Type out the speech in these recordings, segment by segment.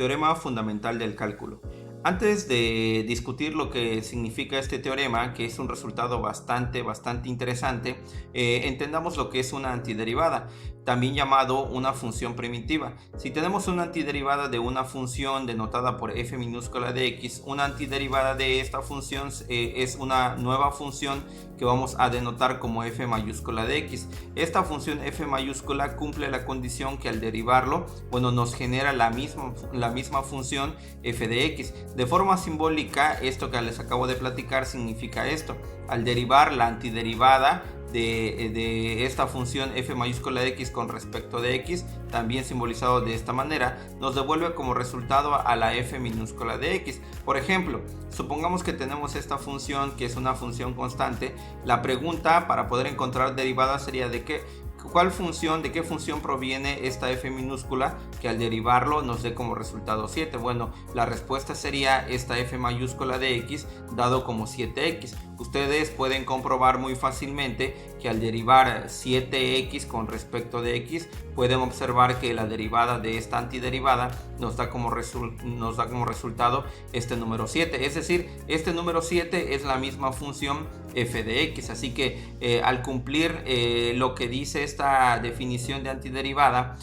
Teorema fundamental del cálculo. Antes de discutir lo que significa este teorema, que es un resultado bastante interesante, entendamos lo que es una antiderivada, también llamado una función primitiva. Si tenemos una antiderivada de una función denotada por f minúscula de x, una antiderivada de esta función es una nueva función que vamos a denotar como f mayúscula de x. Esta función f mayúscula cumple la condición que al derivarlo, nos genera la misma función f de x. De forma simbólica, esto que les acabo de platicar significa esto: al derivar la antiderivada de esta función f mayúscula de x con respecto de x, también simbolizado de esta manera, nos devuelve como resultado a la f minúscula de x. Por ejemplo, supongamos que tenemos esta función que es una función constante. La pregunta para poder encontrar derivada sería de qué función proviene esta f minúscula que al derivarlo nos dé como resultado 7. Bueno, la respuesta sería esta f mayúscula de x dado como 7x. Ustedes pueden comprobar muy fácilmente que al derivar 7x con respecto de x, pueden observar que la derivada de esta antiderivada nos da como resultado este número 7. Es decir, este número 7 es la misma función f de x. Así que al cumplir lo que dice esta definición de antiderivada,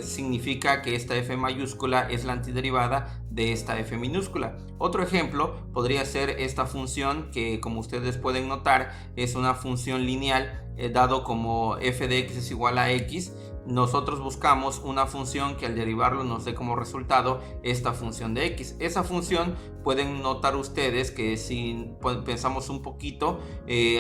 significa que esta f mayúscula es la antiderivada de esta f minúscula. Otro ejemplo podría ser esta función que, como ustedes pueden notar, es una función lineal, dado como f de x es igual a x. Nosotros buscamos una función que al derivarlo nos dé como resultado esta función de x. Esa función, pueden notar ustedes que si pensamos un poquito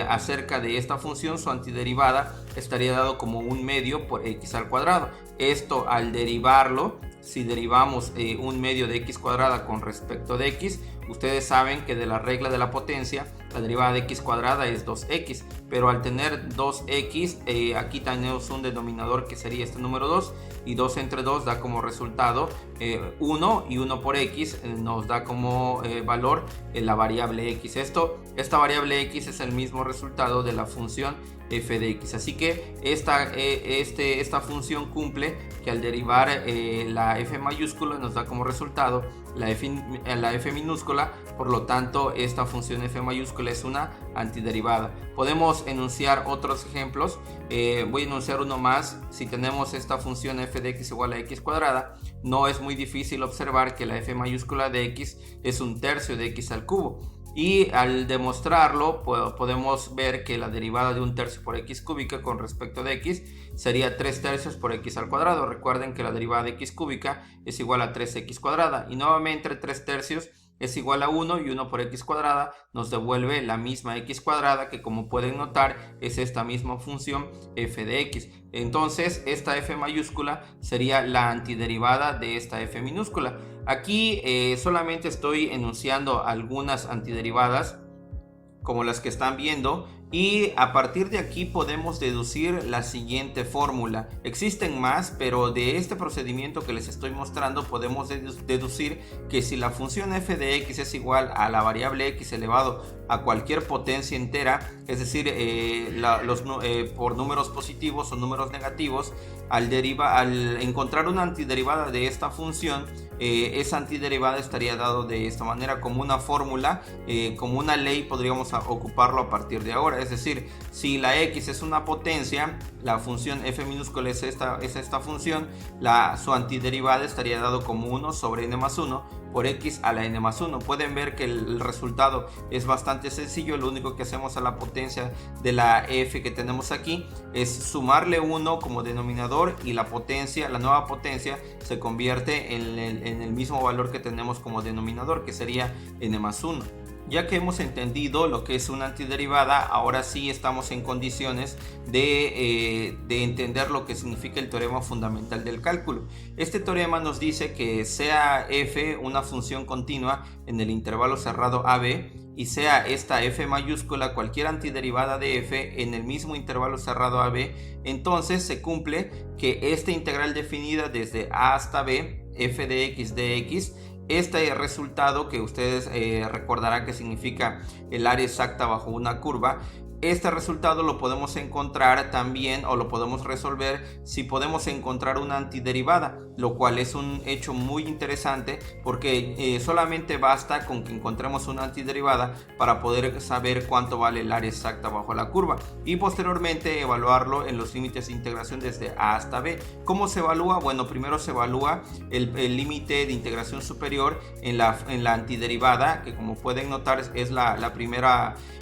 acerca de esta función, su antiderivada estaría dado como un medio por x al cuadrado. Esto al derivarlo, si derivamos un medio de x cuadrada con respecto de x, ustedes saben que de la regla de la potencia, la derivada de x cuadrada es 2x, pero al tener 2x, aquí tenemos un denominador que sería este número 2, y 2 entre 2 da como resultado 1, y 1 por x nos da como valor la variable x. Esta variable x es el mismo resultado de la función f de x. Así que esta función cumple que al derivar la f mayúscula nos da como resultado la f minúscula. Por lo tanto, esta función f mayúscula es una antiderivada. Podemos enunciar otros ejemplos. Voy a enunciar uno más. Si tenemos esta función f de x igual a x cuadrada, no es muy difícil observar que la f mayúscula de x es un tercio de x al cubo. Y al demostrarlo, podemos ver que la derivada de un tercio por x cúbica con respecto de x sería 3 tercios por x al cuadrado. Recuerden que la derivada de x cúbica es igual a 3x cuadrada. Y nuevamente 3 tercios es igual a 1, y 1 por x cuadrada nos devuelve la misma x cuadrada, que como pueden notar es esta misma función f de x. Entonces esta f mayúscula sería la antiderivada de esta f minúscula. Aquí solamente estoy enunciando algunas antiderivadas como las que están viendo, y a partir de aquí podemos deducir la siguiente fórmula. Existen más, pero de este procedimiento que les estoy mostrando podemos deducir que si la función f de x es igual a la variable x elevado a cualquier potencia entera, es decir, por números positivos o números negativos, al encontrar una antiderivada de esta función, esa antiderivada estaría dado de esta manera, como una fórmula, como una ley podríamos ocuparlo a partir de ahora. Es decir, si la x es una potencia, la función f minúscula es esta función, su antiderivada estaría dado como 1 sobre n más 1 por x a la n más 1. Pueden ver que el resultado es bastante sencillo. Lo único que hacemos a la potencia de la f que tenemos aquí es sumarle 1 como denominador, y la nueva potencia se convierte en el mismo valor que tenemos como denominador, que sería n más 1. Ya que hemos entendido lo que es una antiderivada, ahora sí estamos en condiciones de entender lo que significa el teorema fundamental del cálculo. Este teorema nos dice que sea f una función continua en el intervalo cerrado AB, y sea esta f mayúscula cualquier antiderivada de f en el mismo intervalo cerrado AB, entonces se cumple que esta integral definida desde a hasta b, f de x dx, este resultado que ustedes recordarán que significa el área exacta bajo una curva, Este resultado lo podemos encontrar también, o lo podemos resolver si podemos encontrar una antiderivada, lo cual es un hecho muy interesante porque solamente basta con que encontremos una antiderivada para poder saber cuánto vale el área exacta bajo la curva y posteriormente evaluarlo en los límites de integración desde A hasta B. ¿Cómo se evalúa? Bueno, primero se evalúa el límite de integración superior en la antiderivada, que como pueden notar es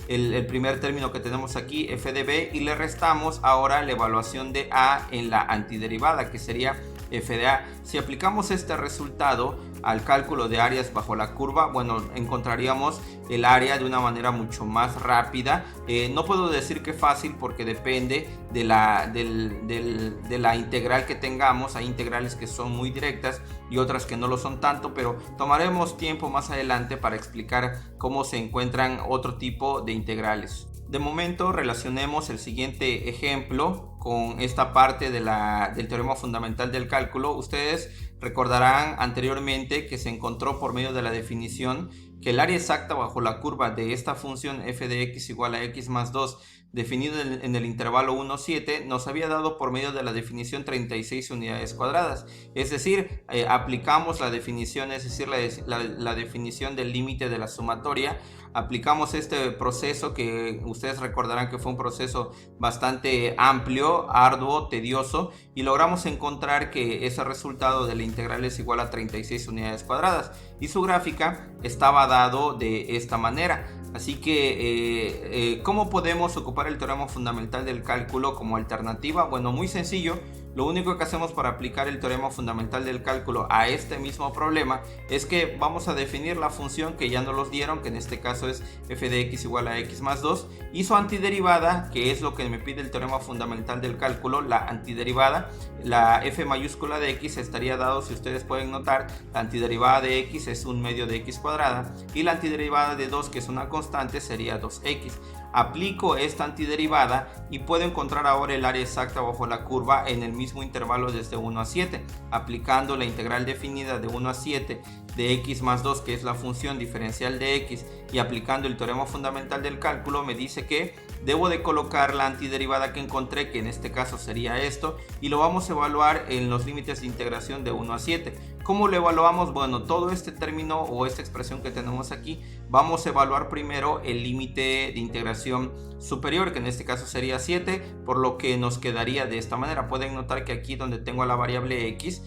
el primer término que tenemos aquí, f de b, y le restamos ahora la evaluación de a en la antiderivada, que sería f de a. Si aplicamos este resultado al cálculo de áreas bajo la curva, bueno, encontraríamos el área de una manera mucho más rápida. No puedo decir que fácil porque depende de la integral que tengamos. Hay integrales que son muy directas y otras que no lo son tanto, pero tomaremos tiempo más adelante para explicar cómo se encuentran otro tipo de integrales. De momento relacionemos el siguiente ejemplo con esta parte del teorema fundamental del cálculo. Ustedes recordarán anteriormente que se encontró por medio de la definición que el área exacta bajo la curva de esta función f de x igual a x más 2 definido en el intervalo 1, 7 nos había dado por medio de la definición 36 unidades cuadradas. Es decir, aplicamos la definición, es decir, la definición del límite de la sumatoria. Aplicamos este proceso que ustedes recordarán que fue un proceso bastante amplio, arduo, tedioso, y logramos encontrar que ese resultado de la integral es igual a 36 unidades cuadradas y su gráfica estaba dado de esta manera. Así que, ¿cómo podemos ocupar el teorema fundamental del cálculo como alternativa? Bueno, muy sencillo. Lo único que hacemos para aplicar el teorema fundamental del cálculo a este mismo problema es que vamos a definir la función que ya nos los dieron, que en este caso es f de x igual a x más 2, y su antiderivada, que es lo que me pide el teorema fundamental del cálculo, la antiderivada, la f mayúscula de x estaría dado, si ustedes pueden notar, la antiderivada de x es 1 medio de x cuadrada y la antiderivada de 2, que es una constante, sería 2x. Aplico esta antiderivada y puedo encontrar ahora el área exacta bajo la curva en el mismo intervalo desde 1 a 7, aplicando la integral definida de 1 a 7 de x más 2, que es la función diferencial de x, y aplicando el teorema fundamental del cálculo me dice que debo de colocar la antiderivada que encontré, que en este caso sería esto, y lo vamos a evaluar en los límites de integración de 1 a 7. ¿Cómo lo evaluamos? Bueno, todo este término o esta expresión que tenemos aquí, vamos a evaluar primero el límite de integración superior, que en este caso sería 7, por lo que nos quedaría de esta manera. Pueden notar que aquí donde tengo a la variable x,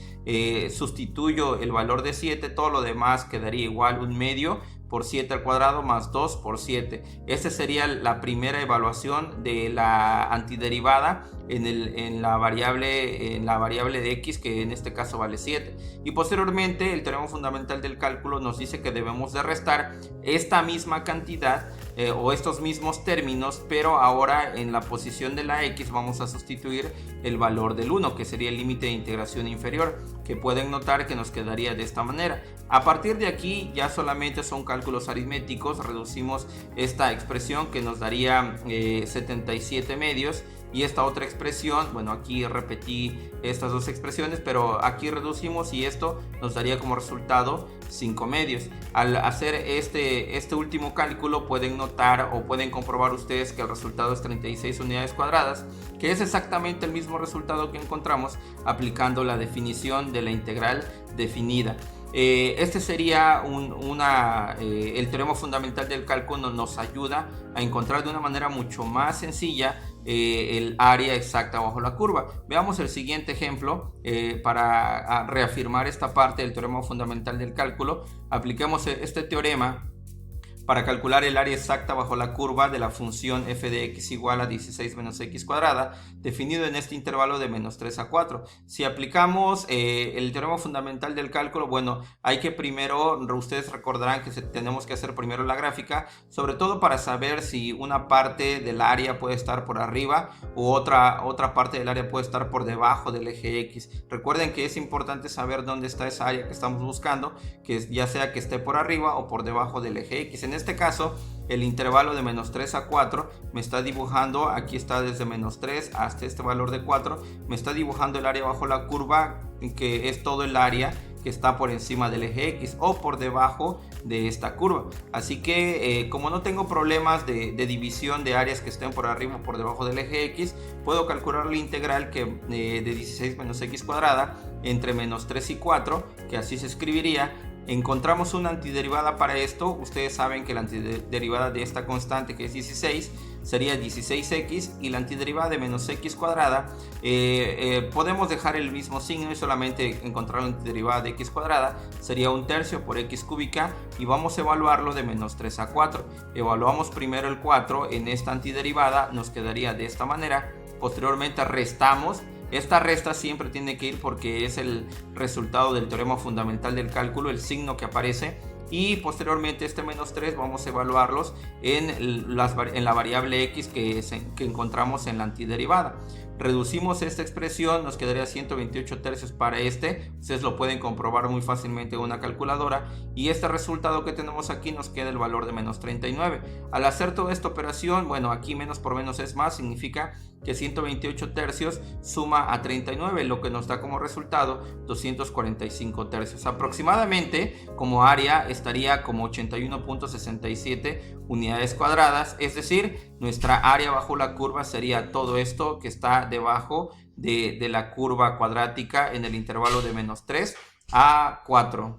sustituyo el valor de 7, todo lo demás quedaría igual 1 medio por 7 al cuadrado más 2 por 7. Esta sería la primera evaluación de la antiderivada en la variable de x, que en este caso vale 7. Y posteriormente el teorema fundamental del cálculo nos dice que debemos de restar esta misma cantidad o estos mismos términos, pero ahora en la posición de la x vamos a sustituir el valor del 1, que sería el límite de integración inferior, que pueden notar que nos quedaría de esta manera. A partir de aquí ya solamente son cálculos aritméticos, reducimos esta expresión que nos daría 77 medios, y esta otra expresión, bueno, aquí repetí estas dos expresiones, pero aquí reducimos y esto nos daría como resultado 5 medios. Al hacer este último cálculo pueden notar o pueden comprobar ustedes que el resultado es 36 unidades cuadradas, que es exactamente el mismo resultado que encontramos aplicando la definición de la integral definida. Este sería el teorema fundamental del cálculo. Nos ayuda a encontrar de una manera mucho más sencilla el área exacta bajo la curva. Veamos el siguiente ejemplo para reafirmar esta parte del teorema fundamental del cálculo. Apliquemos este teorema para calcular el área exacta bajo la curva de la función f de x igual a 16 menos x cuadrada, definido en este intervalo de menos 3 a 4. Si aplicamos el teorema fundamental del cálculo, bueno, hay que primero, ustedes recordarán que tenemos que hacer primero la gráfica, sobre todo para saber si una parte del área puede estar por arriba u otra parte del área puede estar por debajo del eje x. Recuerden que es importante saber dónde está esa área que estamos buscando, que ya sea que esté por arriba o por debajo del eje x. En este caso, el intervalo de menos 3 a 4 me está dibujando, aquí está desde menos 3 hasta este valor de 4, me está dibujando el área bajo la curva, que es todo el área que está por encima del eje X o por debajo de esta curva. Así que como no tengo problemas de división de áreas que estén por arriba o por debajo del eje X, puedo calcular la integral que, de 16 menos x cuadrada entre menos 3 y 4, que así se escribiría. Encontramos una antiderivada para esto. Ustedes saben que la antiderivada de esta constante, que es 16, sería 16x, y la antiderivada de menos x cuadrada, podemos dejar el mismo signo y solamente encontrar la antiderivada de x cuadrada, sería 1/3 por x cúbica, y vamos a evaluarlo de menos 3 a 4. Evaluamos primero el 4 en esta antiderivada, nos quedaría de esta manera. Posteriormente restamos. Esta resta siempre tiene que ir porque es el resultado del teorema fundamental del cálculo, el signo que aparece. Y posteriormente este menos 3 vamos a evaluarlos en la variable x que encontramos en la antiderivada. Reducimos esta expresión, nos quedaría 128 tercios para este. Ustedes lo pueden comprobar muy fácilmente en una calculadora. Y este resultado que tenemos aquí nos queda el valor de menos 39. Al hacer toda esta operación, bueno, aquí menos por menos es más, significa que 128 tercios suma a 39, lo que nos da como resultado 245 tercios. Aproximadamente, como área, estaría como 81.67 unidades cuadradas, es decir, nuestra área bajo la curva sería todo esto que está debajo de la curva cuadrática en el intervalo de menos 3 a 4.